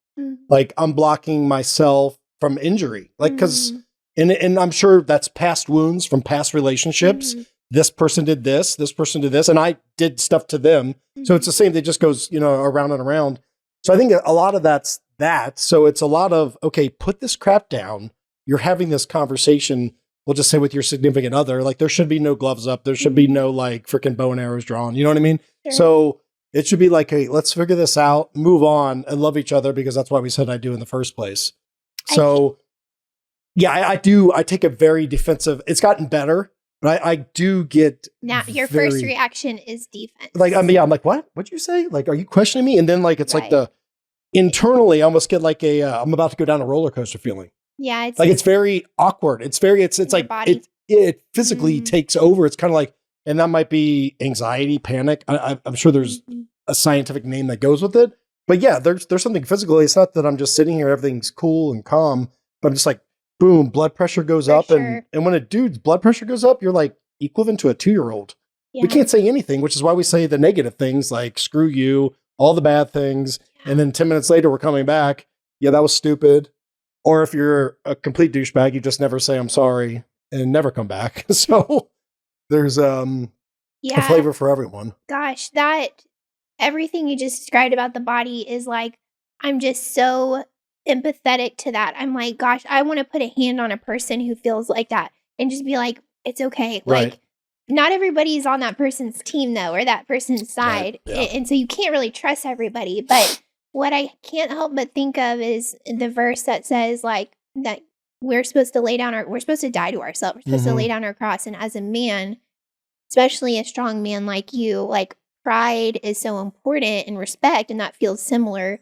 A: Like I'm blocking myself from injury. Like, cause, and I'm sure that's past wounds from past relationships. This person did this person did this, and I did stuff to them. So it's the same. It just goes, around and around. So I think a lot of that's that. So it's a lot of, okay, put this crap down. You're having this conversation, we'll just say with your significant other, like there should be no gloves up. There should be no like freaking bow and arrows drawn. You know what I mean?
B: Sure.
A: So it should be like, hey, let's figure this out, move on, and love each other, because that's why we said I do in the first place. So I do. I take a very defensive, it's gotten better, but I do get
B: now your first reaction is defense.
A: Like, I'm like, what? What'd you say? Like, are you questioning me? And then like, it's like internally, I almost get like I'm about to go down a roller coaster feeling.
B: Yeah. It's
A: like, it's very awkward. It's like, it physically takes over. It's kind of like, and that might be anxiety, panic. I'm sure there's a scientific name that goes with it. But yeah, there's something physical. It's not that I'm just sitting here, everything's cool and calm, but I'm just like, boom, blood pressure goes up. Sure. And when a dude's blood pressure goes up, you're like equivalent to a 2-year-old. Yeah. We can't say anything, which is why we say the negative things like screw you, all the bad things. Yeah. And then 10 minutes later, we're coming back. Yeah, that was stupid. Or if you're a complete douchebag, you just never say, I'm sorry, and never come back. So there's a flavor for everyone.
B: Gosh, that everything you just described about the body is like, I'm just so empathetic to that. I'm like, gosh, I want to put a hand on a person who feels like that and just be like, it's okay.
A: Right.
B: Like, not everybody's on that person's team though, or that person's side. Right. Yeah. And so you can't really trust everybody. But what I can't help but think of is the verse that says like that we're supposed to we're supposed to die to ourselves. We're supposed to lay down our cross. And as a man, especially a strong man like you, like pride is so important, and respect, and that feels similar.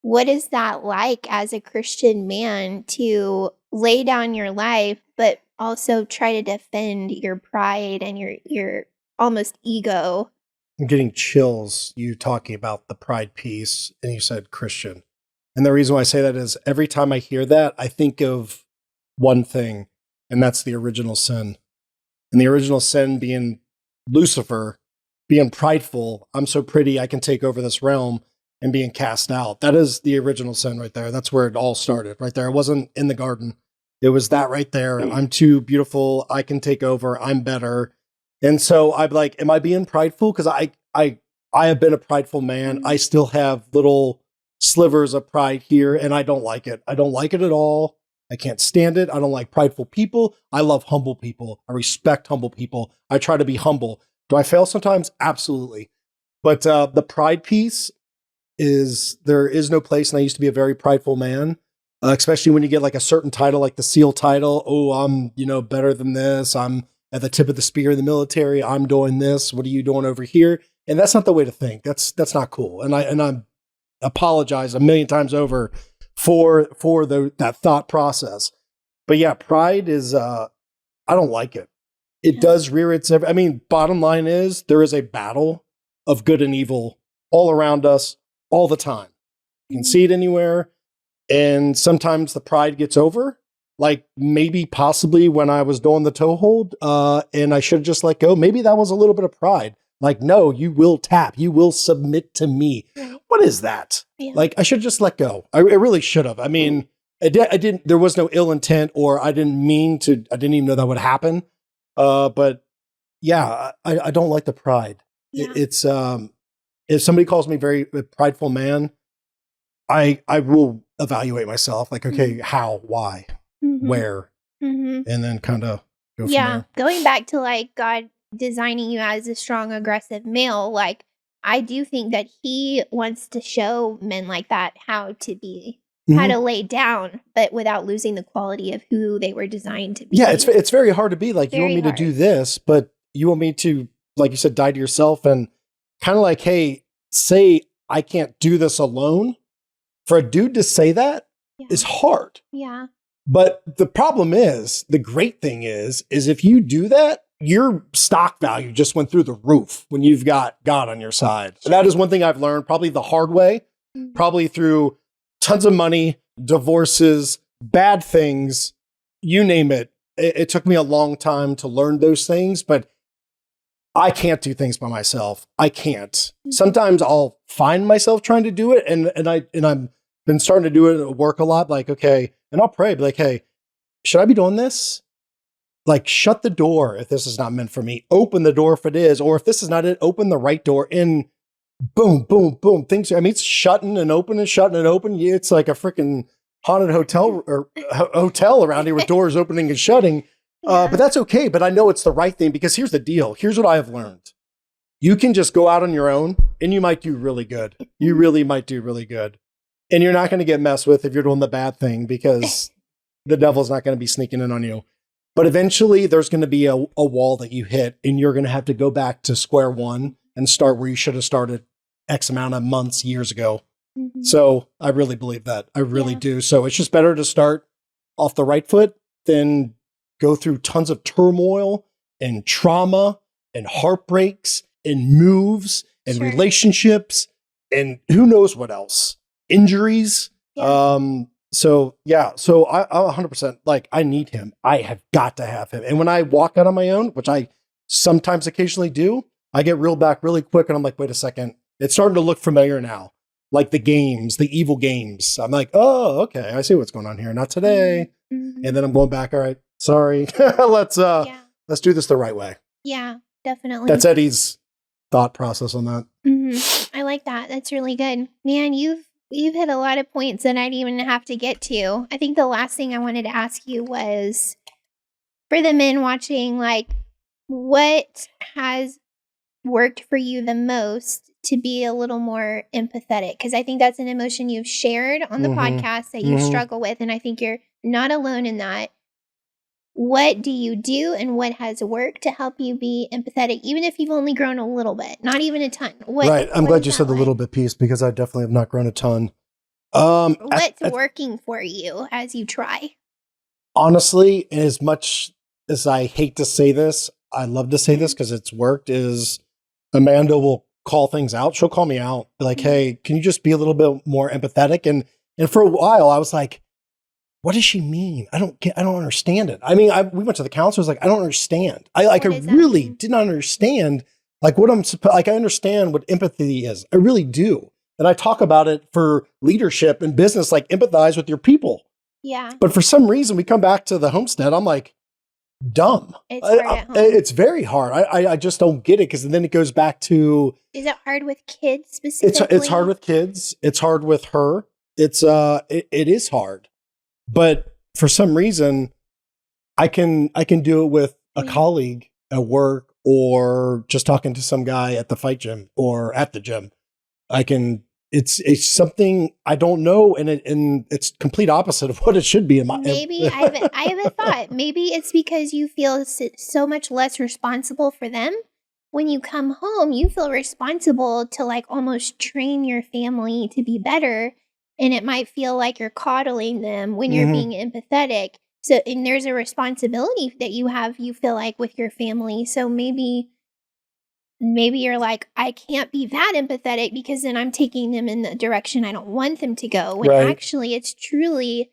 B: What is that like as a Christian man to lay down your life, but also try to defend your pride and your almost ego?
A: I'm getting chills you talking about the pride piece, and you said Christian. And the reason why I say that is every time I hear that, I think of one thing, and that's the original sin. And the original sin being Lucifer, being prideful. I'm so pretty, I can take over this realm, and being cast out. That is the original sin right there. That's where it all started right there. It wasn't in the garden. It was that right there. I'm too beautiful. I can take over. I'm better. And so I'm like, am I being prideful? Because I have been a prideful man. I still have little slivers of pride here, and I don't like it. I don't like it at all. I can't stand it. I don't like prideful people. I love humble people. I respect humble people. I try to be humble. Do I fail sometimes? Absolutely. But the pride piece there is no place, and I used to be a very prideful man, especially when you get like a certain title, like the SEAL title. Oh, I'm, better than this. I'm at the tip of the spear in the military. I'm doing this. What are you doing over here? And that's not the way to think. That's not cool. And I apologize a million times over for that thought process. But yeah, pride is, I don't like it. It does rear its, bottom line is there is a battle of good and evil all around us all the time. You can see it anywhere. And sometimes the pride gets over, like maybe possibly when I was doing the toe hold, and I should have just let go. Maybe that was a little bit of pride. Like, no, you will tap. You will submit to me. What is that? Yeah. Like, I should have just let go. I really should have. I mean, I didn't, there was no ill intent, or I didn't mean to, I didn't even know that would happen. But yeah, I don't like the pride. Yeah. It's, if somebody calls me very prideful man, I will evaluate myself. Like, okay, how, why, where, and then kind of go from there.
B: Going back to like God designing you as a strong, aggressive male, like I do think that he wants to show men like that how to be, how to lay down, but without losing the quality of who they were designed to be.
A: Yeah, it's very hard to be like, you want me to do this, but you want me to, like you said, die to yourself, and kind of like, hey, say I can't do this alone. For a dude to say that is hard.
B: Yeah.
A: But the problem is, the great thing is if you do that, your stock value just went through the roof when you've got God on your side. And that is one thing I've learned, probably the hard way, probably through tons of money, divorces, bad things, you name it. It took me a long time to learn those things, but I can't do things by myself. I can't. Sometimes I'll find myself trying to do it, and I'm been starting to do it at work a lot. Like, okay, and I'll pray, be like, hey, should I be doing this? Like, shut the door if this is not meant for me. Open the door if it is, or if this is not it, open the right door. And boom, boom, boom. Things, I mean, it's shutting and opening, shutting and open. Yeah, it's like a freaking haunted hotel or hotel around here with doors opening and shutting. But that's okay. But I know it's the right thing because here's the deal. Here's what I have learned. You can just go out on your own and you might do really good. You really might do really good. And you're not going to get messed with if you're doing the bad thing because the devil's not going to be sneaking in on you. But eventually there's going to be a wall that you hit and you're going to have to go back to square one and start where you should have started X amount of months, years ago. Mm-hmm. So I really believe that. I really do. So it's just better to start off the right foot than go through tons of turmoil and trauma and heartbreaks and moves and relationships and who knows what else, injuries. Yeah. So I 100%, like, I need him. I have got to have him. And when I walk out on my own, which I sometimes occasionally do, I get reeled back really quick and I'm like, wait a second. It's starting to look familiar now. Like the games, the evil games. I'm like, oh, okay. I see what's going on here. Not today. Mm-hmm. And then I'm going back. All right. Sorry. Let's do this the right way.
B: Yeah, definitely.
A: That's Eddie's thought process on that.
B: Mm-hmm. I like that. That's really good. Man, you've hit a lot of points that I didn't even have to get to. I think the last thing I wanted to ask you was for the men watching, like, what has worked for you the most to be a little more empathetic? Because I think that's an emotion you've shared on the podcast that you struggle with. And I think you're not alone in that. What do you do and what has worked to help you be empathetic, even if you've only grown a little bit, not even a ton?
A: Right. I'm glad you said the little bit piece because I definitely have not grown a ton.
B: What's working for you as you try?
A: Honestly, as much as I hate to say this, I love to say this because it's worked, is Amanda will call things out. She'll call me out. Be like, hey, can you just be a little bit more empathetic? And for a while I was like, what does she mean? I don't understand it. I mean, we went to the counselor. I was like, I don't understand. I really did not understand like what I'm supposed, like I understand what empathy is. I really do. And I talk about it for leadership and business, like empathize with your people.
B: Yeah.
A: But for some reason we come back to the homestead. I'm like, dumb.
B: It's hard at home.
A: It's very hard. I just don't get it because then it goes back to.
B: Is it hard with kids specifically?
A: It's hard with kids. It's hard with her. It is hard. But for some reason, I can do it with a colleague at work or just talking to some guy at the fight gym or at the gym. It's something I don't know, and it's complete opposite of what it should be in my.
B: Maybe I have a thought. Maybe it's because you feel so much less responsible for them. When you come home, you feel responsible to like almost train your family to be better. And it might feel like you're coddling them when you're being empathetic. So, and there's a responsibility that you feel like with your family. So maybe you're like, I can't be that empathetic because then I'm taking them in the direction I don't want them to go. When actually it's truly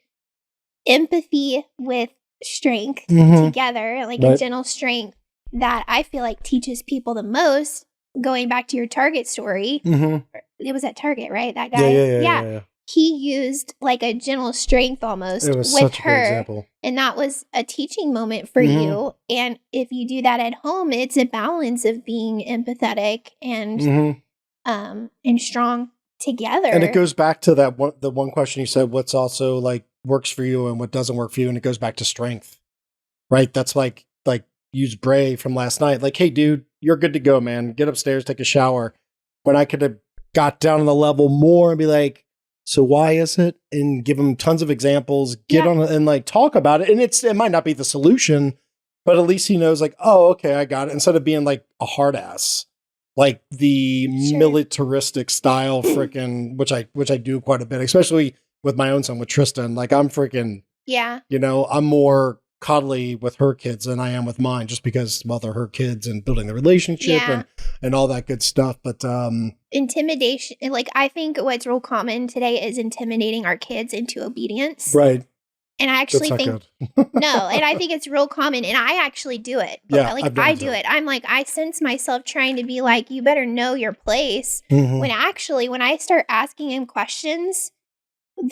B: empathy with strength together, like a gentle strength that I feel like teaches people the most. Going back to your Target story, it was at Target, right? That guy. Yeah. He used like a gentle strength almost with her. And that was a teaching moment for you. And if you do that at home, it's a balance of being empathetic and strong together.
A: And it goes back to the one question you said, what's also like works for you and what doesn't work for you. And it goes back to strength, right? That's like use Bray from last night. Like, hey dude, you're good to go, man. Get upstairs, take a shower. When I could have got down on the level more and be like, so why is it? And give them tons of examples, get on and like talk about it. And it might not be the solution, but at least he knows like, oh, okay, I got it. Instead of being like a hard ass, like the militaristic style freaking, which I do quite a bit, especially with my own son, with Tristan. Like I'm freaking, I'm more coddly with her kids than I am with mine just because, well, they're her kids and building the relationship and all that good stuff. But
B: intimidation, like I think what's real common today is intimidating our kids into obedience.
A: Right.
B: And I actually think no, and I think it's real common, and I actually do it. I do it. I'm like, I sense myself trying to be like, you better know your place. When I start asking him questions,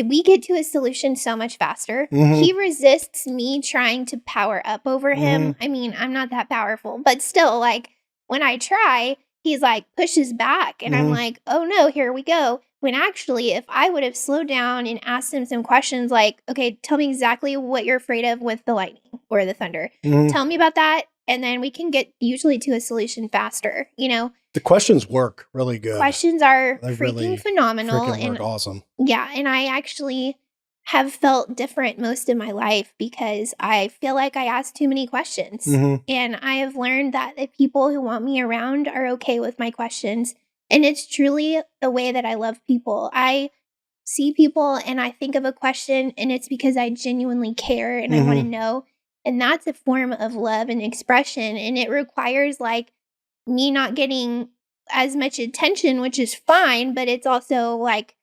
B: we get to a solution so much faster. He resists me trying to power up over him. I mean, I'm not that powerful, but still, like when I try, he's like pushes back, and I'm like, oh no, here we go. When actually, if I would have slowed down and asked him some questions like, okay, tell me exactly what you're afraid of with the lightning or the thunder. Tell me about that. And then we can get usually to a solution faster, you know?
A: The questions work really good.
B: Questions are
A: They
B: freaking
A: really
B: phenomenal.
A: Freaking
B: And
A: work awesome.
B: yeah, and I actually have felt different most of my life because I feel like I ask too many questions. And I have learned that the people who want me around are okay with my questions. And it's truly the way that I love people. I see people and I think of a question, and it's because I genuinely care and I want to know. And that's a form of love and expression. And it requires like me not getting as much attention, which is fine, but it's also like,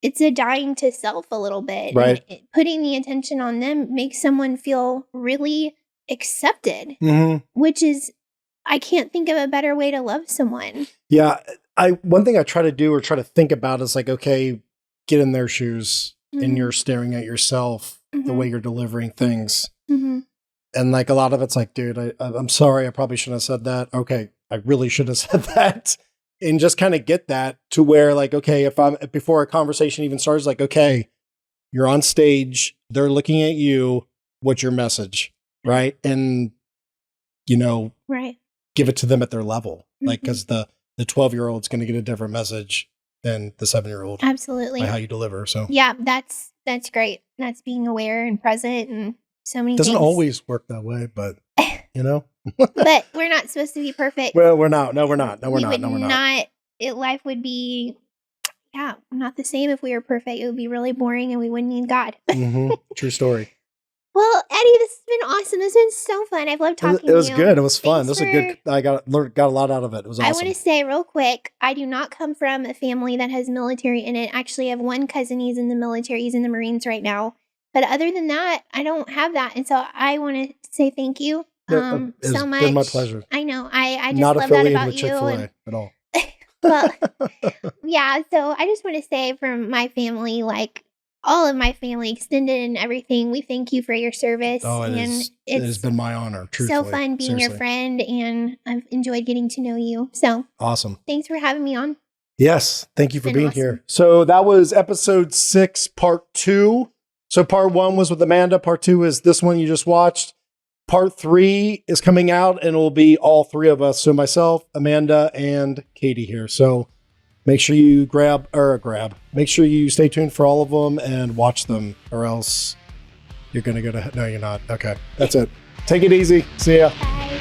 B: it's a dying to self a little bit.
A: Right.
B: And putting the attention on them makes someone feel really accepted, which is, I can't think of a better way to love someone.
A: Yeah. One thing I try to do or try to think about is like, okay, get in their shoes and you're staring at yourself the way you're delivering things. And like a lot of it's like, dude, I'm sorry. I probably shouldn't have said that. Okay. I really should have said that. And just kind of get that to where like, okay, before a conversation even starts, like, okay, you're on stage, they're looking at you. What's your message? Right. And, you know, give it to them at their level. Like, cause the 12-year-old's going to get a different message than the 7-year-old.
B: Absolutely.
A: By how you deliver. So
B: yeah, that's great. That's being aware and present and so many
A: doesn't
B: things.
A: always work that way, but you know,
B: but we're not supposed to be perfect.
A: Well, we're not. No, we're not.
B: Life would be, not the same if we were perfect. It would be really boring and we wouldn't need God.
A: True story.
B: Well, Eddie, this has been awesome. This has been so fun. I've loved talking to you.
A: It was good. It was fun. This was a good. I got a lot out of it. It was awesome.
B: I want to say real quick, I do not come from a family that has military in it. Actually, I have one cousin. He's in the military. He's in the Marines right now. But other than that, I don't have that. And so I want to say thank you so much. It's been my pleasure. I know. I just
A: not
B: love that about
A: with
B: you.
A: Chick-fil-A at all.
B: Well, yeah. So I just want to say from my family, like all of my family, extended and everything, we thank you for your service.
A: Oh, it has been my honor. Truthfully.
B: So fun being your friend, and I've enjoyed getting to know you. So
A: awesome.
B: Thanks for having me on.
A: Yes. Thank you for being here. So that was episode 6, part 2. So part 1 was with Amanda. Part 2 is this one you just watched. Part 3 is coming out and it will be all 3 of us. So myself, Amanda, and Katy here. So make sure you make sure you stay tuned for all of them and watch them, or else you're going to no, you're not. Okay. That's it. Take it easy. See ya.
B: Bye.